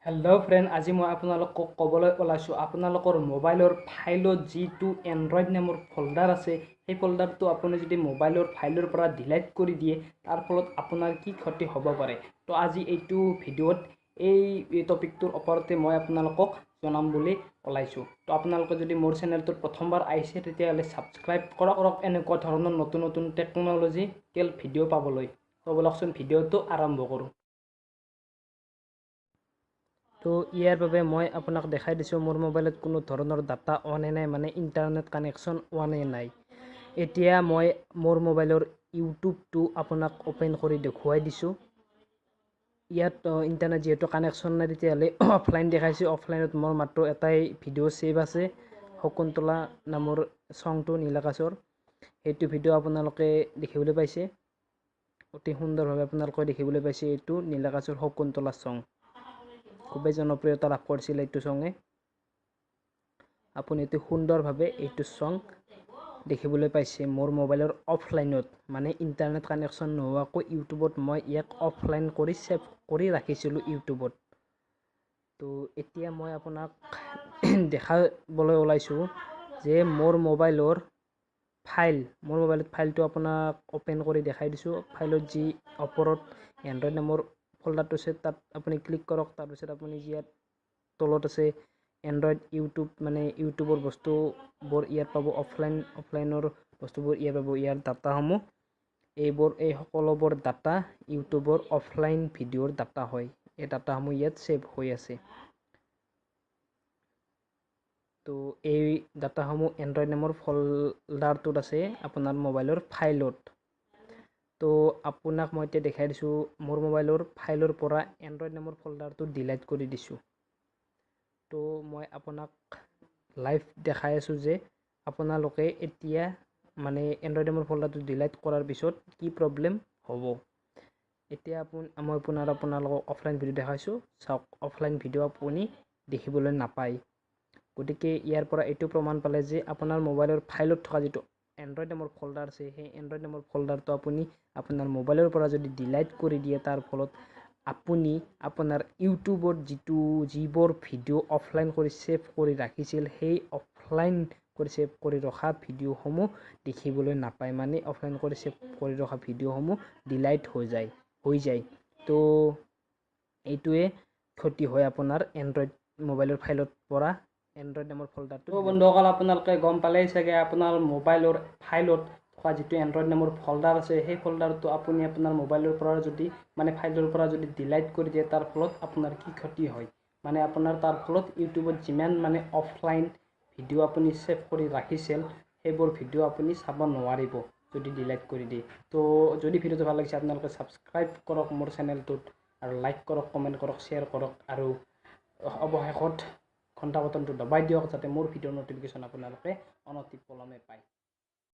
Hello' friend, আজি মই আপোনালোকক ক'বলৈ ওলাইছোঁ আপোনালোকৰ মোবাইলৰ ফাইলত যিটো এণ্ড্ৰইড নামৰ ফল্ডাৰ আছে সেই ফল্ডাৰটো আপুনি যদি মোবাইলৰ ফাইলৰ পৰা ডিলিট কৰি দিয়ে তাৰ ফলত আপোনাৰ কি ক্ষতি হ'ব পাৰে। তো আজি এইটো ভিডিঅ'ত এই টপিকটোৰ ওপৰতে মই আপোনালোকক জনাম বুলি ওলাইছোঁ। তো আপোনালোকে যদি মোৰ চেনেলটোত প্ৰথমবাৰ আহিছে তেতিয়াহ'লে ছাবস্ক্ৰাইব কৰক এনেকুৱা ধৰণৰ নতুন নতুন টেকন'লজিকেল ভিডিঅ' পাবলৈ। তো বলকচোন ভিডিঅ'টো আৰম্ভ কৰোঁ। তো ইয়াৰ বাবে মই আপোনাক দেখাই দিছোঁ মোৰ মোবাইলত কোনো ধৰণৰ ডাটা অনে নাই, মানে ইণ্টাৰনেট কানেকশ্যন অনে নাই। এতিয়া মই মোৰ মোবাইলৰ ইউটিউবটো আপোনাক অ'পেন কৰি দেখুৱাই দিছোঁ। ইয়াত ইণ্টাৰনেট যিহেতু কানেকশ্যন নাই তেতিয়াহ'লে অফলাইন দেখাইছোঁ। অফলাইনত মোৰ মাত্ৰ এটাই ভিডিঅ' ছেভ আছে, শকুন্তলা নামৰ ছংটো নীলাকাশৰ। সেইটো ভিডিঅ' আপোনালোকে দেখিবলৈ পাইছে, অতি সুন্দৰভাৱে আপোনালোকে দেখিবলৈ পাইছে। এইটো নীলাকাশৰ শকুন্তলা ছং, খুবেই জনপ্ৰিয়তা লাভ কৰিছিল এইটো ছঙে। আপুনি অতি সুন্দৰভাৱে এইটো ছং দেখিবলৈ পাইছে মোৰ মোবাইলৰ অফলাইনত, মানে ইণ্টাৰনেট কানেকশ্যন নোহোৱাকৈ ইউটিউবত মই ইয়াক অফলাইন কৰি ছেভ কৰি ৰাখিছিলোঁ ইউটিউবত। তো এতিয়া মই আপোনাক দেখাবলৈ ওলাইছোঁ যে মোৰ মোবাইলত ফাইলটো আপোনাক অ'পেন কৰি দেখাই দিছোঁ। ফাইলত যি ওপৰত এণ্ড্ৰইড নামৰ ফল্ডাৰটো আছে তাত আপুনি ক্লিক কৰক। তাৰপিছত আপুনি ইয়াত তলত আছে এণ্ড্ৰইড ইউটিউব, মানে ইউটিউবৰ বস্তুবোৰ ইয়াত পাব। অফলাইনৰ বস্তুবোৰ ইয়াত পাব। ইয়াৰ ডাটাসমূহ এই সকলোবোৰ ডাটা ইউটিউবৰ অফলাইন ভিডিঅ'ৰ ডাটা হয়। এই ডাটাসমূহ ইয়াত ছেভ হৈ আছে। তো এই ডাটাসমূহ এণ্ড্ৰইড নামৰ ফল্ডাৰটোত আছে আপোনাৰ মোবাইলৰ ফাইলত। তো আপোনাক মই এতিয়া দেখাই দিছোঁ মোৰ মোবাইলৰ ফাইলৰ পৰা এণ্ড্ৰইড নামৰ ফল্ডাৰটো ডিলিট কৰি দিছোঁ। তো মই আপোনাক লাইভ দেখাই আছোঁ যে আপোনালোকে এতিয়া মানে এণ্ড্ৰইড নামৰ ফল্ডাৰটো ডিলিট কৰাৰ পিছত কি প্ৰব্লেম হ'ব। এতিয়া মই আপোনালোকক অফলাইন ভিডিঅ' দেখাইছোঁ, চাওক অফলাইন ভিডিঅ' আপুনি দেখিবলৈ নাপায়। গতিকে ইয়াৰ পৰা এইটো প্ৰমাণ পালে যে আপোনাৰ মোবাইলৰ ফাইলত থকা যিটো এণ্ড্ৰইড নামৰ ফল্ডাৰ আছে সেই এণ্ড্ৰইড নামৰ ফল্ডাৰটো আপুনি আপোনাৰ মোবাইলৰ পৰা যদি ডিলিট কৰি দিয়ে তাৰ ফলত আপুনি আপোনাৰ ইউটিউবত যিবোৰ ভিডিঅ' অফলাইন কৰি ছেভ কৰি ৰাখিছিল সেই অফলাইন কৰি ছেভ কৰি ৰখা ভিডিঅ'সমূহ দেখিবলৈ নাপায়, মানে অফলাইন কৰি ছেভ কৰি ৰখা ভিডিঅ'সমূহ ডিলিট হৈ যায়। তো এইটোৱে ক্ষতি হয় আপোনাৰ এণ্ড্ৰইড মোবাইলৰ ফাইলৰ পৰা এণ্ড্ৰইড নামৰ ফল্ডাৰটো। তো বন্ধুসকল, আপোনালোকে গম পালেই চাগে আপোনাৰ মোবাইলৰ ফাইলত থকা যিটো এণ্ড্ৰইড নামৰ ফল্ডাৰ আছে সেই ফল্ডাৰটো আপুনি আপোনাৰ মোবাইলৰ পৰা যদি ফাইলৰ পৰা যদি ডিলিট কৰি দিয়ে তাৰ ফলত আপোনাৰ কি ক্ষতি হয়। মানে আপোনাৰ তাৰ ফলত ইউটিউবত যিমান অফলাইন ভিডিঅ' আপুনি ছেভ কৰি ৰাখিছিল সেইবোৰ ভিডিঅ' আপুনি চাব নোৱাৰিব যদি ডিলিট কৰি দিয়ে। তো যদি ভিডিঅ'টো ভাল লাগিছে আপোনালোকে ছাবস্ক্ৰাইব কৰক মোৰ চেনেলটোত, আৰু লাইক কৰক, কমেণ্ট কৰক, শ্বেয়াৰ কৰক, আৰু অৱশেষত ঘণ্টা বটনটো দবাই দিয়ক যাতে মোৰ ভিডিঅ'ৰ ন'টিফিকেশ্যন আপোনালোকে অনতি পলমে পায়।